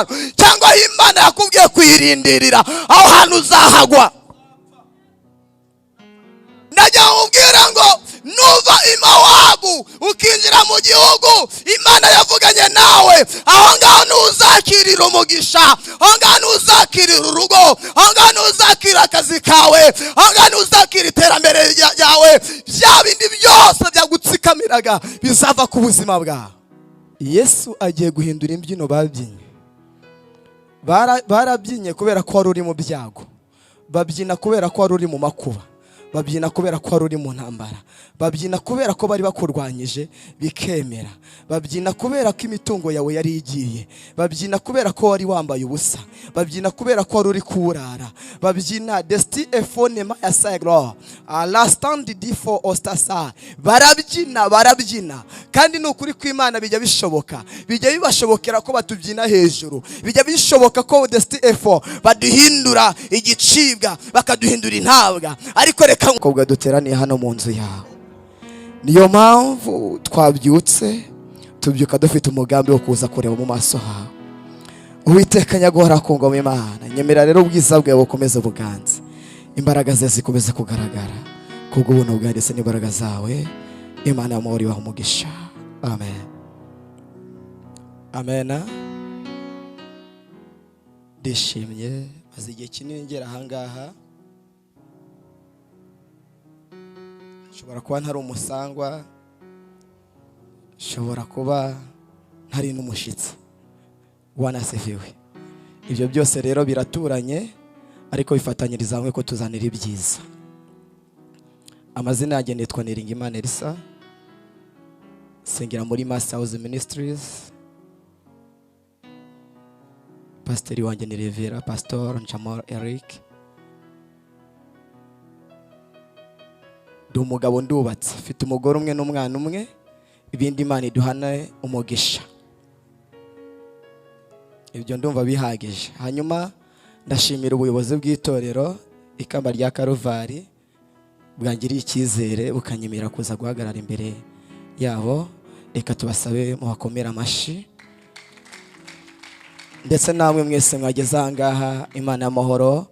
isezerano cyangwa Imana yakubwiye kuyirindirira aho hantu uzahagwa. Najya ubwira ngo nuva I Mowabu ukinjira mu gihugu Imana yavuganye nawe, aho ngaho ntuzakirira umugisha, aho ngaho ntuzakirira urugo, aho ngaho ntuzakirira akazi kawe, aho ngaho ntuzakirira iterambere ryawe. Bya bindi byose byagutsikamiraga bizava ku buzima bwawe. Yesu agiye guhindura imbyino babyinnye. Barabyinnye kubera ko wari uri mu byago, babyina kubera ko wari uri mu makuba, babyina kubera ko wari uri mu ntambara, babyina kubera ko bari bakurwanyije bikemera, babyina kubera ko imitungo yawe yari igiye, babyina kubera ko wari wambaye ubusa, babyina kubera ko wari uri kurara, babyina desti efone ma ya sagro la stand difo ostasa. Barabyina kandi nukuri ko Imana bijya bishoboka, bijya bibashobokera ko batubyina hejuru, bijya bishoboka ko desti efo baduhindura igicibwa bakaduhindura intabwa. Ariko reka nkubwa duteraniye hano mu nzu yawe, niyo mpamvu twabyutse tubyuka dufite umugambi wo kuza kureba mu maso hawe. Uwiteka nyaguhora ku ngoma Imana, nyemera rero ubwiza bwawe bukomeze buganze, imbaraga ze zikomeze kugaragara kubw'ubuntu bwawe ndetse n'imbaraga zawe. Imana y'amahoro ibahe umugisha. Amen. Amen. Ndishimye maze igihe kinini ngera ahangaha. Shobora kuba ntari umusangwa, shobora kuba ntari n'umushitsi. Wanasifiwe. Ibyo byose rero biraturanye ariko bifatanyiriza hamwe ko tuzanira ibyiza. Amazina yanjye nitwa Elisee, sengera muri Master House Ministries. Pastor wanjye ni Revera Pastor Nchamor Eric. Ndi umugabo ndubatse, mfite umugore umwe n'umwana umwe, ibindi Imana iduhane umugisha. Ibyo ndumva bihagije. Hanyuma ndashimira ubuyobozi bw'itorero ikamba rya Karuvari bwangiriye icyizere bukanyemera kuza guhagarara imbere yabo. Reka tubasabe mubakomera amashi. Ndetse namwe mwese mwageze ahangaha, Imana y'amahoro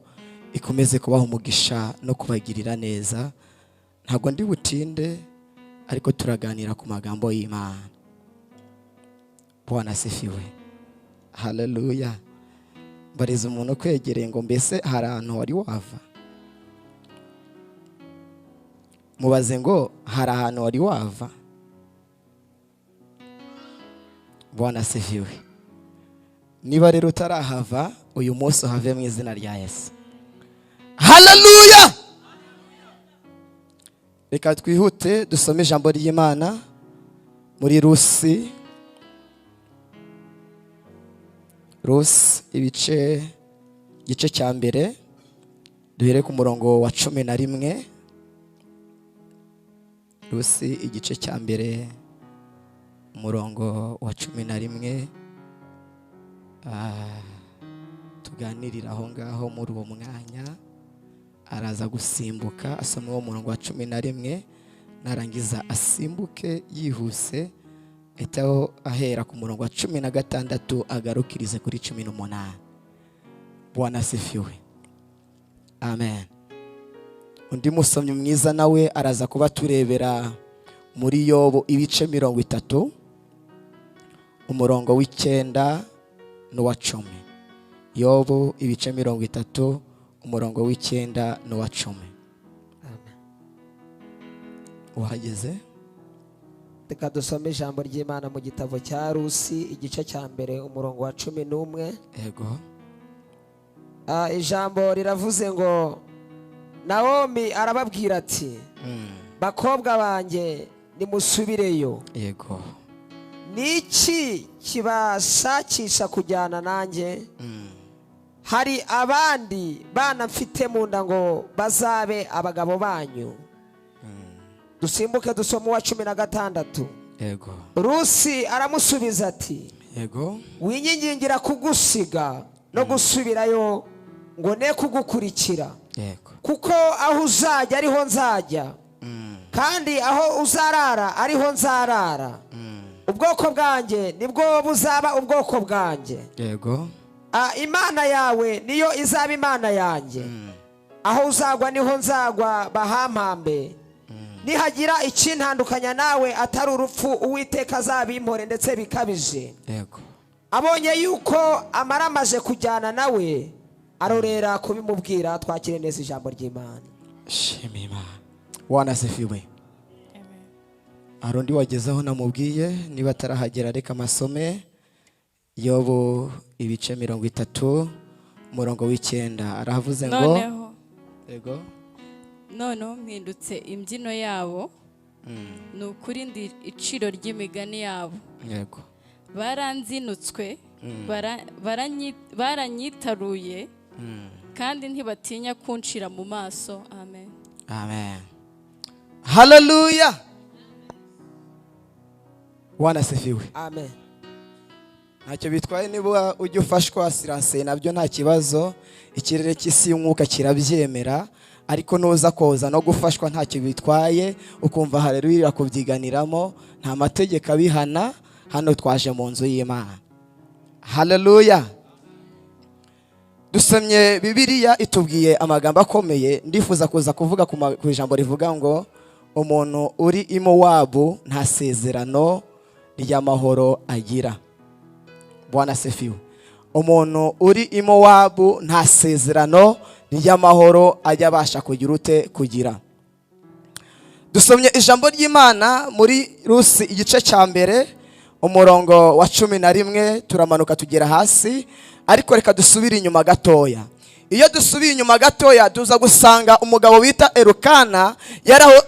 ikomeze kubaha umugisha no kubagirira neza. Ntabwo ndi butinde ariko turaganira ku magambo y'Imana. Bwana asifiwe. Haleluya. Bariza umuntu kwegereye ngo mbese hari ahantu wari wava? Mubaze ngo hari ahantu wari wava? Bwana asifiwe. Niba rero utarahava, uyu munsi uhave mu izina rya Yesu. Haleluya. Reka twihute dusome ijambo ry'Imana muri Rusi igice cya mbere duhere ku murongo wa 11. Rusi igice cya mbere umurongo wa 11. Tuganirira aho ngaho muri uwo mwanya. Araza gusimbuka asoma uwo murongo wa 11, narangiza asimbuke yihuse etaho ahera ku murongo wa 16 agarukirize kuri 18. Bwana asifiwe. Amen. Undi musomyi mwiza nawe araza kuba turebera muri Yobu ibice 30 umurongo w'9 n'uwa 10. Yobu ibice 30 umurongo w'9 n'uwa 10. Amen. Uhageze? Reka dusome ijambo ry'Imana mu gitabo cya Rusi igice cya mbere umurongo wa 11. Yego. Ijambo riravuze ngo Naomi arababwira ati bakobwa banjye nimusubireyo. Yego. Niki kibashakisha kujyana nanjye? Hari abandi bana mfite mu nda ngo bazabe abagabo banyu. Dusimbuke dusoma uwa 16. Yego. Rusi aramusubiza ati yego, winyingingira kugusiga no gusubirayo ngo ne kugukurikira. Yego. Kuko aho uzajya ariho nzajya, kandi aho uzarara ariho nzarara. ubwoko bwanjye nibwo buzaba ubwoko bwanjye. Yego. Imana yawe niyo izaba imana yanjye. Aho uzagwa niho nzagwa bahampambe. Nihagira ikintandukanya nawe atari urupfu, Uwiteka azabimpore ndetse bikabije. Yego. Abonye yuko amaramaje kujyana nawe, arorera kubimubwira. Twakire neza ijambo ry'Imana. Shimima. Wanasifiwe. Arundi wagezeho namubwiye niba atarahagera reka masome Yobu ibice 30 umurongo w'9 aravuze ngo noneho yego noneho mpindutse imbyino yabo nukuri ndi iciro ry'imigani yabo. Yego. Baranzinutswe baranyitaruye kandi ntibatinya kunshira mu maso. Amen. Amen. Hallelujah. Wanasifiwe. Amen. Ntacyo bitwaye niba ujye ufashwa siranse nabyo nta kibazo, ikirere cy'isi y'umwuka kirabyemera, ariko nuza koza no gufashwa ntacyo bitwaye ukumva haleluya kubyiganiramo, nta mategeko abihana. Hano twaje mu nzu y'Imana. Haleluya. Dusomye Bibiliya itubwiye amagambo akomeye, ndifuza kuza kuvuga ku ijambo rivuga ngo umuntu uri I Mowabu nta sezerano ry'amahoro agira. Bwana sefiwe. Umuntu uri I Mowabu nta sezerano ry'amahoro ajya abasha kugira ute kugira. Dusomye ijambo ry'Imana muri Rusi igice cya mbere umurongo wa 11 turamanuka tugera hasi, ariko reka dusubire inyuma gatoya. Iyo dusubiye inyuma gatoya tuza gusanga umugabo bita Elukana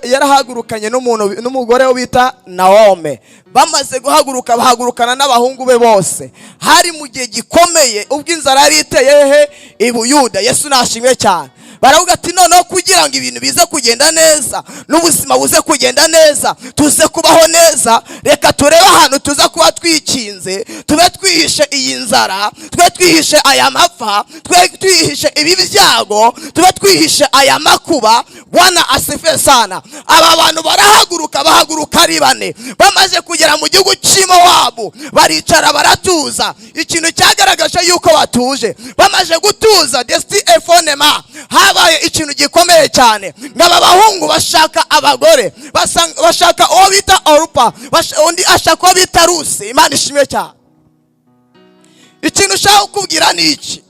yarahagurukanye n'umugore we bita Naome. Bamaze guhaguruka bahagurukana n'abahungu be bose. Hari mu gihe gikomeye ubwo inzara yari iteye I Buyuda. Yesu nashimwe cyane. Baravuga ati noneho kugira ngo ibintu bize kugenda neza n'ubuzima buze kugenda neza tuze kubaho neza, reka turebe ahantu tuza kuba twikinze, tube twihishe iyi nzara, tube twihishe aya mapfa, tube twihishe ibi byago, tube twihishe aya makuba. Bwana asifiwe sana. Aba bantu bahaguruka ari bane. Bamaze kugera mu gihugu cy'i Mowabu baricara baratuza. Ikintu cyagaragaje yuko batuje. Bamaze gutuza desti efonema habaye ikintu gikomeye cyane. Ngaba bahungu bashaka abagore, bashaka uwo bita Orupa, undi ashaka uwo bita Rusi. Imana ishimwe cyane. Ikintu ushaka kubwira ni iki?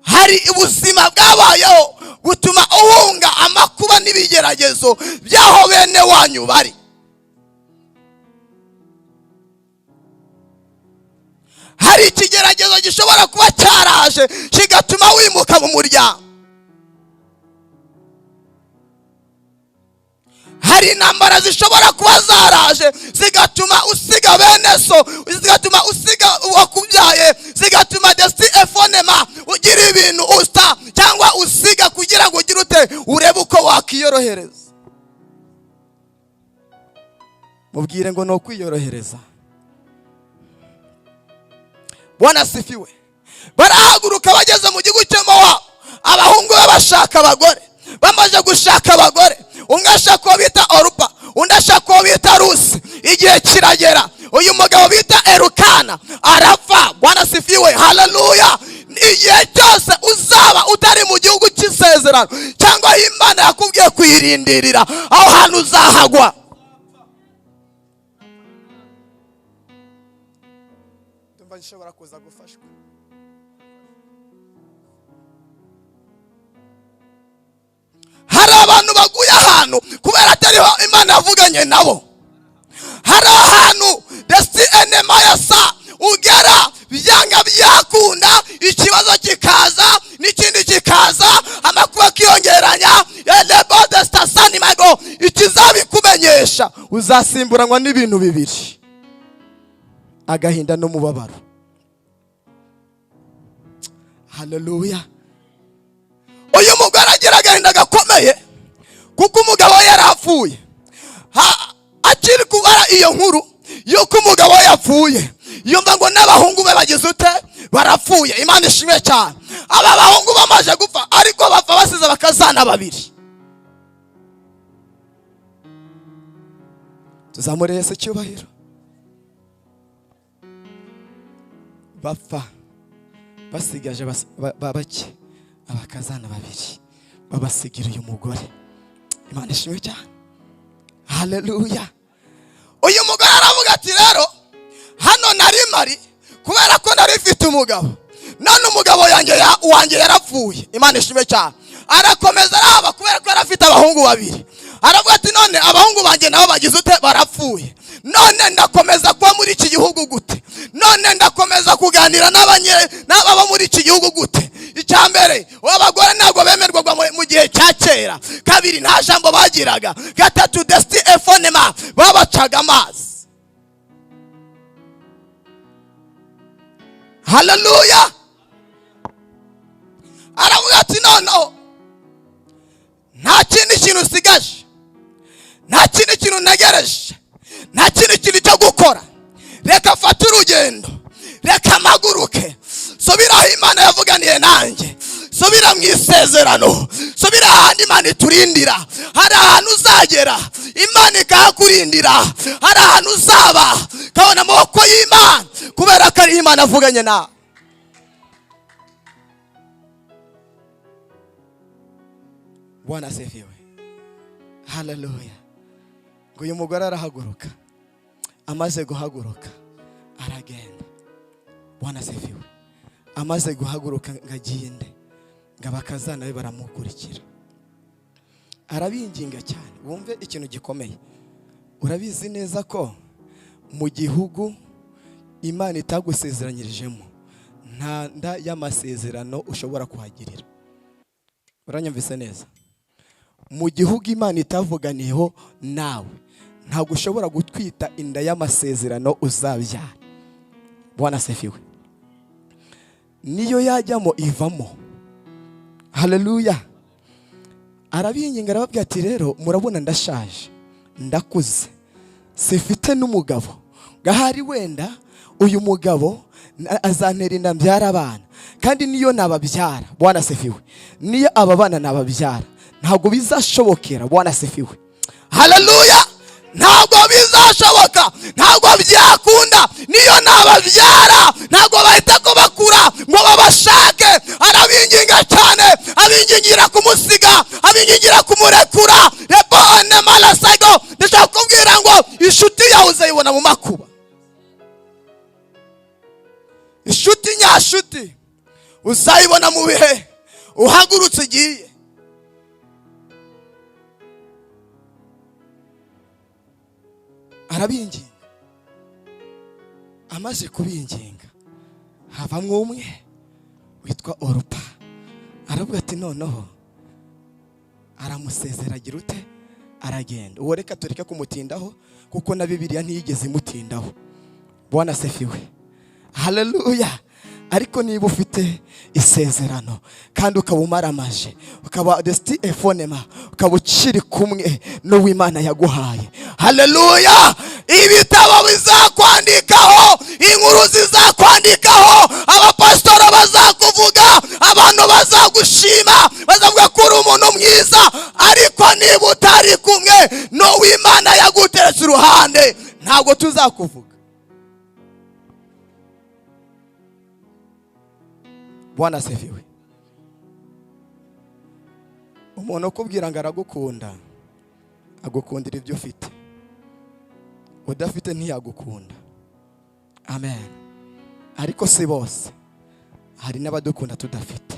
Hari ubuzima bwabayeho gutuma uhunga amakuba n'ibigeragezo byaho bene wanyu bari. Hari ikigeragezo gishobora kuba cyaraje kigatuma wimuka mu muryango. Hari intambara zishobora kuba zaraje zigatuma usiga bene so, zigatuma usiga uwakubyaye, zigatuma desti efonema ugira ibintu usta cyangwa usiga kugira ngo ugire ute urebe uko wakiyorohereza. Mubwire ngo no kwiyorohereza. Bwana sifiwe. Barahaguruka bageze mu gihugu cy'i Mowabu. Abahungu be bashaka abagore. Bamaze gushaka abagore, umwe ashaka uwo bita Orupa, undi ashaka uwo bita Rusi. Igihe kiragera uyu mugabo bita Elukana arapfa. Bwana sifiwe. Haleluya. Igihe cyose uzaba utari mu gihugu cy'isezerano cyangwa Imana yakubwiye kuyirindirira, aho hantu uzahagwa. Ndumva nshobora kuza gufashwa. Hari abantu baguye ahantu kubera atariho Imana yavuganye nabo. Hari ahantu desti enema yasa ugera byanga byakunda, ikibazo kikaza n'ikindi kikaza, amakuba kiyongeranya, elebo destasani mago, ikizabikumenyesha uzasimburanwa n'ibintu bibiri: agahinda n'umubabaro. Haleluya. Uyu mugore agira agahinda gakomeye kuko umugabo yarapfuye. Akiri kubara iyo nkuru yuko umugabo yapfuye, yumva ngo n'abahungu be bagize ute barapfuye. Imana ishimwe cyane. Aba bahungu bamaze gupfa, ariko bapfa basize bakazana babiri. tuzamure Yesu icyubahiro. Bapfa basigaje bake abakazana babiri babasigira uyu mugore. Imana ishimwe cyane. Haleluya. Uyu mugore aravuga ati rero hano nari mari kubera ko nari mfite umugabo, none umugabo wanjye yarapfuye. Imana ishimwe cyane. Arakomeza araba kubera ko yarafite abahungu babiri. Aravuga ati none abahungu banjye nabo bagize ute barapfuye. None ndakomeza kuba muri iki gihugu gute? None ndakomeza kuganira n'ababa muri iki gihugu gute? Icyambere abagore ntabwo bemerwaga mu gihe cya kera. Kabiri nta jambo bagiraga. Gatatu desti efonema babacaga amazi. Haleluya. Aravuga ati noneho nta kindi kintu usigaje, nta kindi kintu ntegereje, nta kindi kintu cyo gukora. Reka fata urugendo, reka maguruke, subira aho Imana yavuganiye nanjye, subira mu isezerano, subira ahandi Imana iturindira. Hari ahantu uzagera Imana ikahakurindira, hari ahantu uzaba kabona amaboko y'Imana kubera ko ari Imana avuganye nawe. Bwana asifiwe. Haleluya. Ngo uyu mugore arahaguruka, amaze guhaguruka aragenda. Bwana asifiwe. Amaze guhaguruka ngagende ngabakazana be baramukurikira. Arabinginga cyane. Wumve ikintu gikomeye. Urabizi neza ko mu gihugu Imana itagusezeranyirijemo nta nda y'amasezerano ushobora kuhagirira. Uranyumvise neza? Mu gihugu Imana itavuganiyeho nawe ntabwo ushobora gutwita inda y'amasezerano uzabyara. Bwana asifiwe. Niyo yajyamo ivamo. Haleluya. Arabinginga arababwira ati rero murabona ndashaje, ndakuze, sifite n'umugabo. Gahari wenda uyu mugabo azantera inda mbyara abana, kandi niyo nababyara. Bwana asifiwe. Niyo aba bana nababyara ntabwo bizashobokera. Bwana asifiwe. Haleluya. Ntabwo bizashoboka, ntabwo byakunda. Niyo nababyara ntabwo bahita ko bakura ngo babashake. Arabinginga cyane, abingingira kumusiga, abingingira kumurekura. Rebone malasago. Ndashaka kubwira ngo inshuti yawe uzayibona mu makuba. Inshuti nyashuti uzayibona mu bihe uhagurutse ugiye. Arabinginga. Amaze kubinginga havamwe umwe witwa Orupa. Aravuga ati noneho aramusezera agira ute aragenda. Uwo reka tureke kumutindaho kuko na Bibiliya ntiyigeze imutindaho. Bwana asifiwe. Haleluya. Ariko niba ufite isezerano kandi ukaba umaramaje, ukaba desti efonema, ukaba ukiri kumwe n'uw'Imana yaguhaye. Haleluya. Ibitabo bizakwandikaho, inkuru zizakwandikaho, abapastora bazakuvuga, abantu bazagushima, bazavuga ko uri umuntu mwiza. Ariko niba utari kumwe n'uw'Imana yaguteretse uruhande ntabwo tuzakuvuga. Bwana asifiwe. Umuntu ukubwira ngo aragukunda, agukundira ibyo ufite. Udafite ntiyagukunda. Amen. Ariko si bose, hari n'abadukunda tudafite.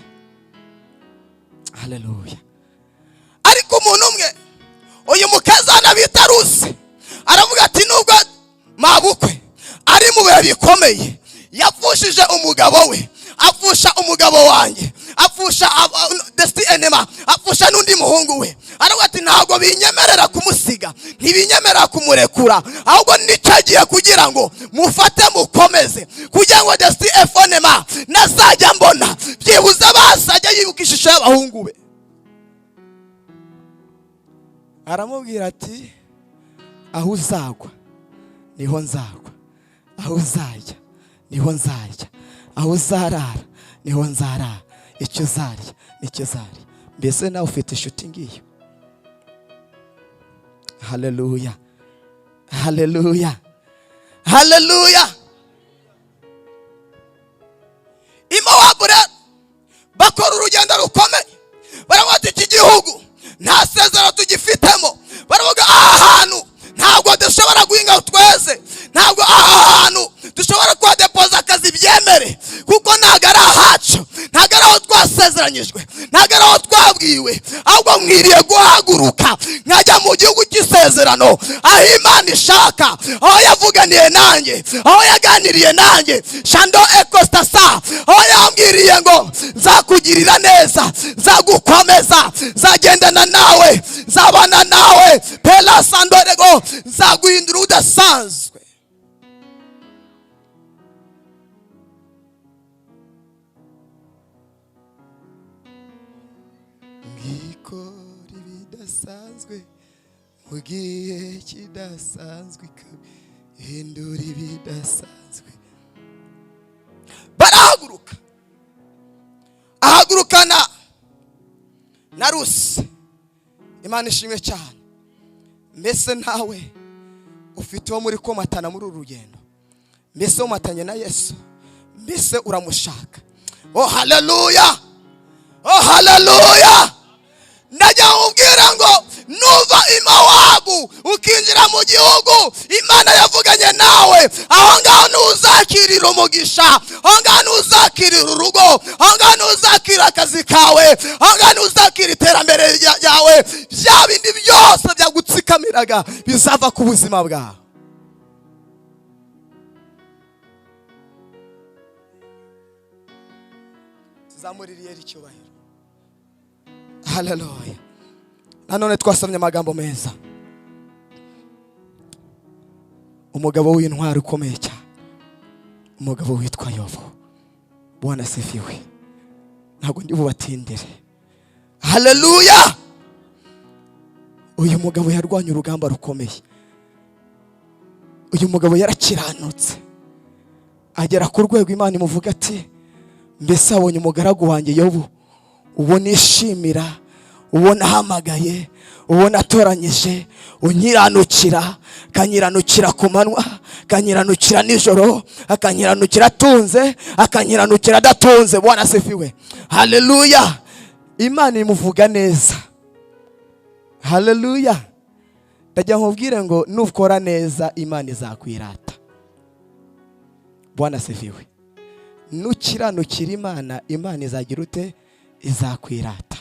Haleluya. Ariko umuntu umwe, uyu mukazana bita Rusi, aravuga ati nubwo mabukwe ari mu bihe bikomeye, yapfushije umugabo we, apfusha umugabo wanjye, apfusha desti enema, apfusha n'undi muhungu we. Aravuga ati ntabwo binyemerera kumusiga, ntibinyemerera kumurekura, ahubwo nicagiye kugira ngo mufate mukomeze, kugira ngo desti efonema nazajya mbona byibuze basajya yibuka ishusho y'abahungu be. Aramubwira ati aho uzagwa niho nzagwa, aho uzajya niho nzajya, aho uzarara niho nzarara, icyo uzarya nicyo uzarya. Mbese nawe ufite inshuti ngiyo. Haleluya. haleluya, haleluya. I Mowabu rero bakora urugendo rukomeye, baravuga ati iki gihugu nta sezerano tugifitemo, baravuga aha hantu ntabwo dushobora guhinga tweze, ntabwo aha hantu dushobora kuhadepoza akazi byemere, kuko ntabwo ari ahacu, ntabwo ari aho twasezeranyijwe, ntabwo ari aho twabwiwe, ahubwo mwiriye guhaguruka nkajya mu gihugu cy'isezerano, aho Imana ishaka, aho yavuganiye nanjye, aho yaganiriye nanjye, shando ekostasa, aho yambwiriye ngo nzakugirira neza, nzagukomeza, nzagendana nawe, nzabana nawe, pela sandorego, nzaguhindura udasanzwe. Ngikora ibidasanzwe mu gihe kidasanzwe, hindura ibidasanzwe. Barahaguruka, ahagurukana na Rusi. Imana ishimwe cyane. Mbese nawe ufite uwo muri komatana muri uru rugendo? Mbese umatanye na Yesu? Mbese uramushaka? Oh haleluya, oh haleluya. Najya ubwira ngo nuva I Mowabu ukinjira mu gihugu Imana yavuganye nawe, aho ngaho ntuzakirira umugisha, aho ngaho ntuzakirira urugo, aho ngaho ntuzakirira akazi kawe, aho ngaho ntuzakirira iterambere ryawe, bya bindi byose byagutsikamiraga bizava ku buzima bwawe. Tuzamuririye icyubahiro. Haleluya. Nanone twasomye amagambo meza. Umugabo w'intwari ukomeye cyane, umugabo witwa Yobu. Bwana asifiwe. Ntabwo ndi bubatindire. Haleluya. Uyu mugabo yarwanye urugamba rukomeye. Uyu mugabo yarakiranutse, agera ku rwego Imana imuvuga ati, mbese abonye umugaragu wanjye Yobu, uwo nishimira, uwo nahamagaye, uwo natoranyije, unyiranukira, kanyiranukira ku manywa, kanyiranukira nijoro, akanyiranukira atunze, akanyiranukira adatunze. Bwana asifiwe. Haleluya. Imana imuvuga neza. Haleluya. Ndajya nkubwire ngo nukora neza Imana izakwirata. Bwana asifiwe. Nukiranukira Imana, Imana izagira ute? Izakwirata.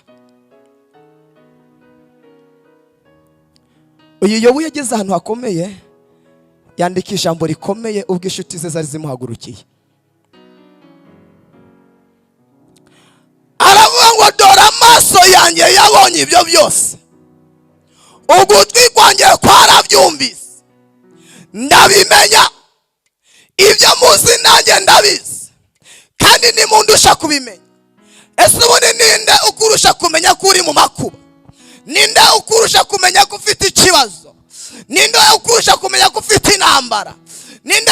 Uyu Yobu yageze ahantu hakomeye, yandika ijambo rikomeye ubwo inshuti ze zari zimuhagurukiye. Aravuga ngo dore amaso yanjye yabonye ibyo byose, ugutwi kwanjye kwarabyumvise, ndabimenya, ibyo muzi nanjye ndabizi, kandi nimundusha kubimenya. Ese ubundi ninde ukurusha kumenya ko uri mu makuba? Ninde ukurusha kumenya ko ufite ikibazo? Ninde ukurusha kumenya ko ufite intambara? Ninde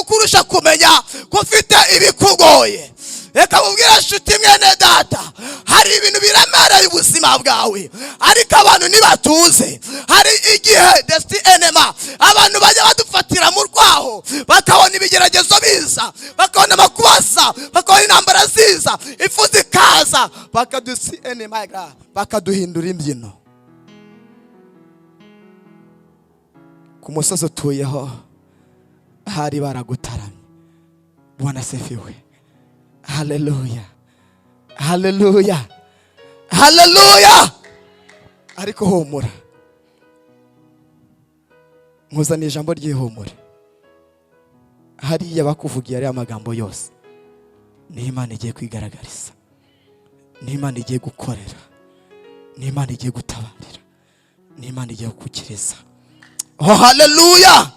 ukurusha kumenya ko ufite ibikugoye? Reka mubwire inshuti mwene data, hari ibintu biremereye ubuzima bwawe, ariko abantu ntibatuze. Hari igihe desti enema abantu bajya badufatira mu rwaho, bakabona ibigeragezo biza, bakabona amakubaza, bakabona intambara ziza, ifu zikaza, bakadusi enema, bakaduhindura imbyino. Ku musozi utuyeho hari baragutaramye. Bwana asifiwe. Haleluya, haleluya, haleluya. Ariko humura, nkuzaniye ijambo ry'ihumure. Hariya bakuvugiye ari amagambo yose, ni Imana igiye kwigaragariza, ni Imana igiye gukorera, ni Imana igiye gutabarira, ni Imana igiye gukiriza. Oh haleluya.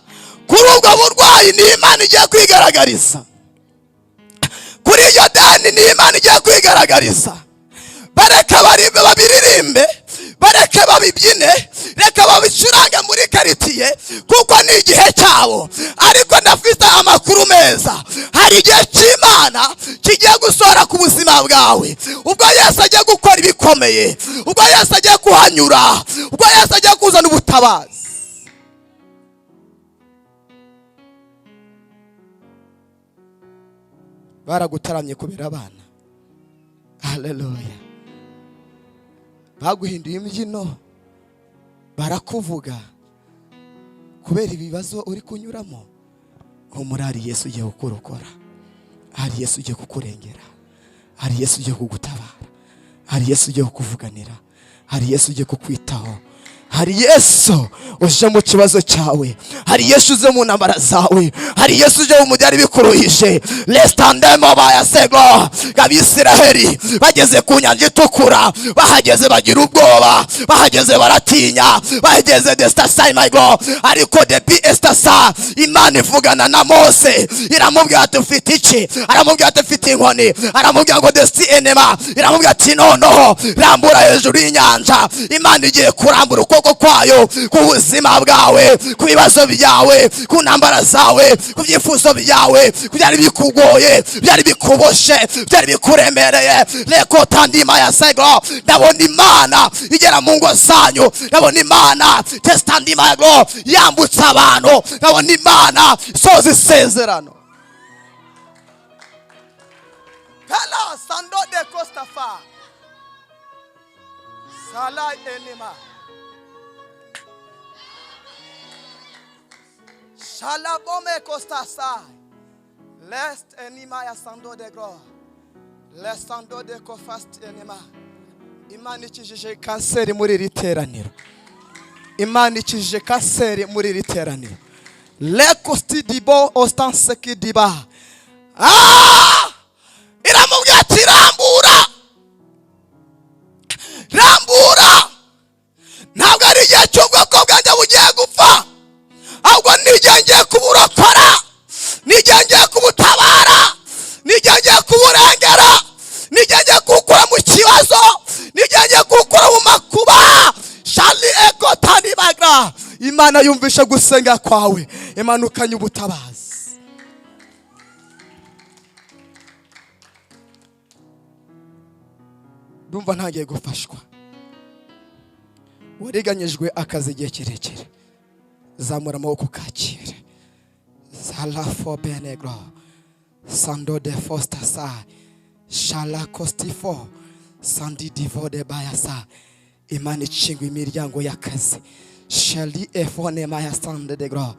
Kuri ubwo burwayi ni Imana igiye kwigaragariza, kuri iyo dani ni Imana igiye kwigaragariza. Bareka babiririmbe, bareke babibyine, reka babicurange muri karitiye, kuko ni igihe cyabo. Ariko ndafite amakuru meza, hari igihe cy'Imana kigiye gusohora ku buzima bwawe, ubwo Yesu agiye gukora ibikomeye, ubwo Yesu agiye kuhanyura, ubwo Yesu agiye kuzana ubutabazi. baragutaramye kubera abana. Haleluya. Baguhinduye imbyino, barakuvuga kubera ibibazo uri kunyuramo. Humura, hari Yesu ugiye kukurokora, hari Yesu ugiye kukurengera, hari Yesu ugiye kugutabara, hari Yesu ugiye kukuvuganira, hari Yesu ugiye kukwitaho, hari Yesu uje mu kibazo cyawe, hari Yesu uze mu ntambara zawe, hari Yesu uje mu byari bikuruhije. Lestandemo bayasego Abisiraheli bageze ku nyanja itukura, bahageze bagira ubwoba, bahageze baratinya, bahageze destasai my God. Ariko depi estasa Imana ivugana na Mose, iramubwira ati ufite iki? Aramubwira ati ufite inkoni. Aramubwira ngo desti enema. Iramubwira ati noneho rambura hejuru y'inyanja. Imana igiye kurambura ukuboko kwayo ku buzima bwawe, ku bibazo byawe, ku ntambara zawe, ku byifuzo byawe, byari bikugoye, byari bikuboshe, byari bikuremereye. Leko tandima ya sego. Ndabona Imana igera mu ngo zanyu. Ndabona Imana testandima ya go yambutsa abantu. Ndabona Imana soza isezerano. Kala sando de Costafa Salai enema Shalabome Costasa Lest enima ya sando de gro Lest sando de cofast enema. Imana ikijije kanseri muri iri teraniro. Imana ikijije kanseri muri iri teraniro. Lekosti dibo ostanseki diba. Iramubwira ati rambura, rambura. Ntabwo ari igihe cy'ubwoko bwanjye bugiye gupfa, ahubwo ni igihe ngiye kuburokora, ni igihe ngiye kubutabara, ni igihe ngiye kuburengera, ni igihe ngiye kuwukura mu kibazo, ni igihe ngiye kuwukura mu makuba. Shali eko tani bagra. Imana yumvishe gusenga kwawe, imanukanye ubutabazi. Ndumva ntagiye gufashwa. Wariganyijwe akazi igihe kirekire, zamura amaboko kakire. Sala fo benegro sando de fostasa shala kostifo sandi divo de bayasa. Imana icingwa imiryango y'akazi. Shali efone maya sande de gro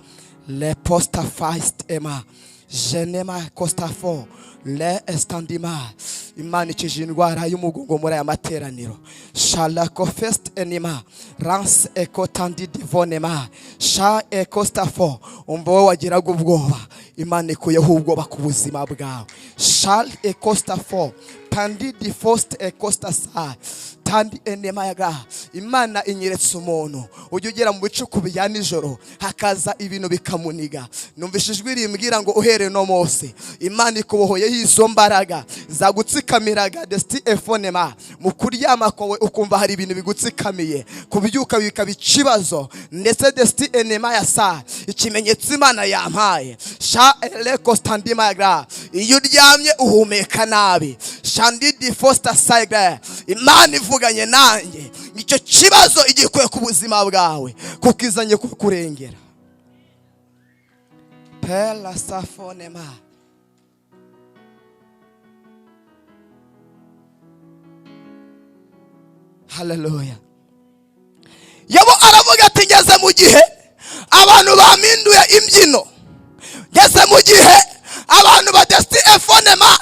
le posta fast ema jenema kostafo le estandima. Imana ikije indwara y'umugongo muri aya materaniro. Shala kofest enima rans ekotandi divonema sha ekostafo. Umbo wagiraga ubwoba, Imana ikuyeho ubwoba ku buzima bwawe. Shal ekostafo tandi difost ekostasa tandi enema yaga. Imana inyeretse umuntu ujye ugera mu bicuku bya nijoro hakaza ibintu bikamuniga. Numvise ijwi rimbwira ngo uhere no Mose. Imana ikubohoye izo mbaraga zagutsikамiraga desti efonema. Mu kuryama kwawe ukumva hari ibintu bigutsikamiye, kubyuka bikaba ikibazo. Ndetse desti enema ya sa ikimenyetso Imana yampaye. Sha eleko standima yaga. Iyo uryamye uhumeka nabi, shandi di fosta saiga. Imana ivuganye nanjye, icyo kibazo igikuye ku buzima bwawe, kukizanye kukurengera. Pela safonema. Hallelujah. Yabo aravuga ati ngeze mu gihe abantu baminduye imbyino, ngeze mu gihe abantu badesti efonema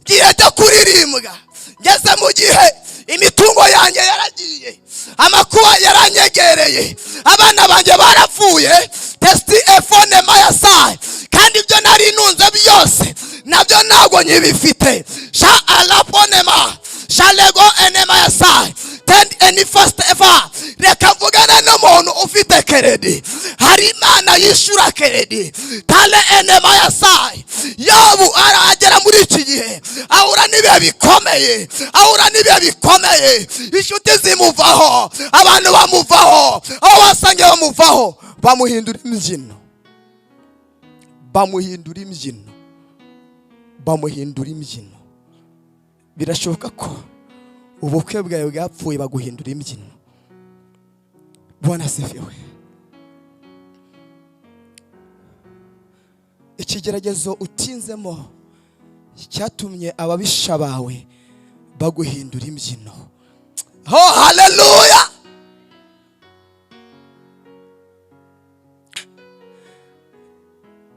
gihe cyo kuririmbwa, ngeze mu gihe imitungo yanjye yaragiye, amakuba yaranyegereye, abana banjye barapfuye, testi efonema yasaye, kandi ibyo nari nunze byose nabyo ntabwo nyibifite. Sha alafonema shalego enema yasaye tend any first ever. Reka mvugana n'umuntu ufite keredi, hari Imana yishura keredi. Tale enema yasaye. Yobu aragera muri iki gihe ahura n'ibihe bikomeye, ahura n'ibihe bikomeye. Inshuti zimuvaho, abantu bamuvaho, aho basange bamuvaho, bamuhindura imbyino, bamuhindura imbyino, bamuhindura imbyino. Birashoboka ko ubukwe bwawe bwapfuye baguhindura imbyino. Bwana asifiwe. Ikigeragezo utinzemo cyatumye ababisha bawe baguhindura imbyino. Oh, haleluya!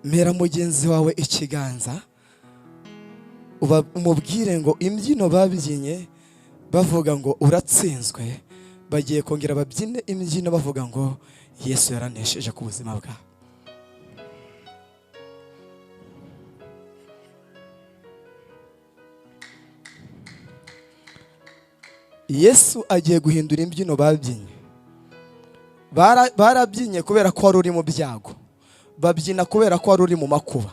Mera mugenzi wawe ikiganza umubwire ngo imbyino babyinye bavuga ngo uratsinzwe, bagiye kongera babyine imbyino bavuga ngo Yesu yaranesheje ku buzima bwawe. Yesu agiye guhindura imbyino babyinnye. Barabyinye kubera ko wari uri mu byago, babyina kubera ko wari uri mu makuba,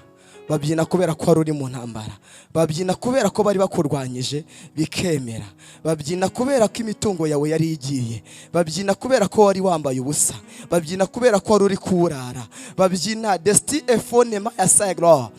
babyina kubera ko wari uri mu ntambara, babyina kubera ko bari bakurwanyije bikemera, babyina kubera ko imitungo yawe yari igiye, babyina kubera ko wari wambaye ubusa, babyina kubera ko wari uri kurara, babyina desti efonema ya sagro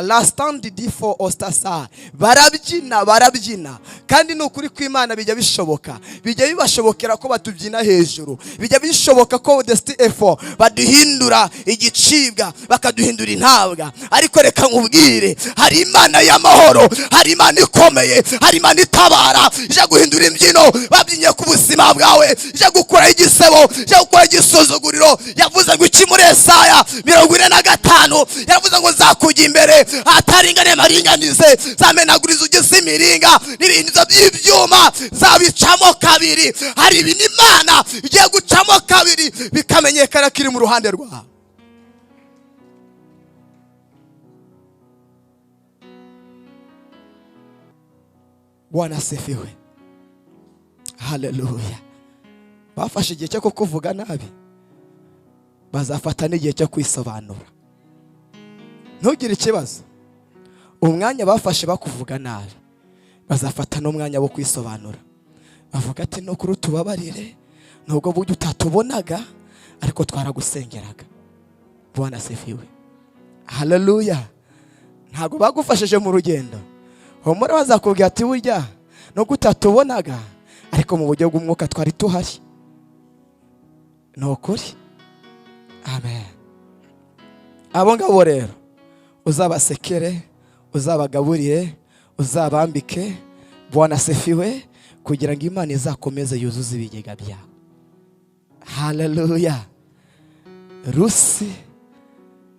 la stand difo ostasa. Barabyina kandi nukuri ko Imana bijya bishoboka, bijya bibashobokera ko batubyina hejuru, bijya bishoboka ko desti efo baduhindura igicibwa bakaduhindura intabwa. Ariko reka nkubwire, hari Imana y'amahoro, hari Imana ikomeye, hari Imana itabara, ije guhindura imbyino babyinye ku buzima bwawe, ije gukora igisebo, ije gukora igisuzuguriro. Yavuze ngo iki muri Yesaya 45, yavuze ngo nzakujya imbere ataringane maringanize, zamenaguriza ugeze imiringa n'ibintu by'ibyuma zabicamo kabiri. Hari ibintu Imana igiye gucamo kabiri bikamenyekana kiri mu ruhande rwawe. Bwana asifiwe. Haleluya. Bafashe igihe cyo kukuvuga nabi, bazafata n'igihe cyo kwisobanura. Ntugire ikibazo, umwanya bafashe bakuvuga nabi bazafata n'umwanya wo kwisobanura. Bavuga ati no kuri tubabarire, nubwo buryo utatubonaga ariko twaragusengeraga. Bwana asifiwe. Haleluya. Ntabwo bagufashije mu rugendo, humura bazakubwira ati burya no gutatubonaga ariko mu buryo bw'umwuka twari tuhari. Nokuri. Amen. Abo ngabo rero uzabasekere, uzabagaburire, uzabambike. Bwana asifiwe, kugira ngo Imana izakomeze yuzuze ibigega byawe. Haleluya. Rusi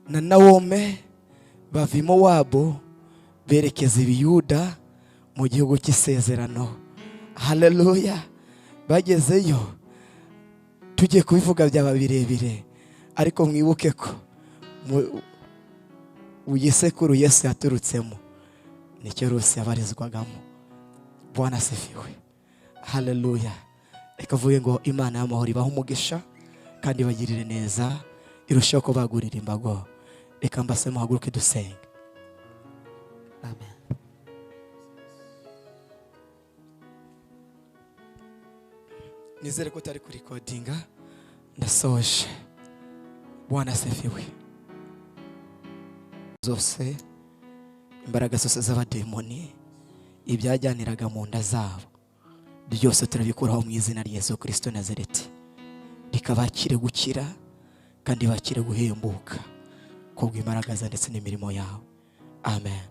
na Nawome bava I Mowabu berekeza ibiyuda mu gihugu cy'isezerano. Haleluya. Bagezeyo tugiye kubivuga byaba birebire, ariko mwibuke ko uyisekuru Yesu yaturutsemo nicyo Rusi yabarizwagamo. Bwana asifiwe. Haleluya. Reka vuge ngo Imana y'amahoro ibahe umugisha kandi bagirire neza, irushaho ko bagurira imbago. Reka mbase muhaguruke dusenge. Amen. Nizere ko tari kuri recordinga, ndasoje. Bwana asifiwe. Zose imbaraga zose z'abademoni ibyajyaniraga mu nda zabo byose turabikuraho mu izina rya Yesu Kristo Nazareti. Rikabakire gukira kandi bakire guhembuka kubw'imbaraga ndetse n'imirimo yawe. Amen.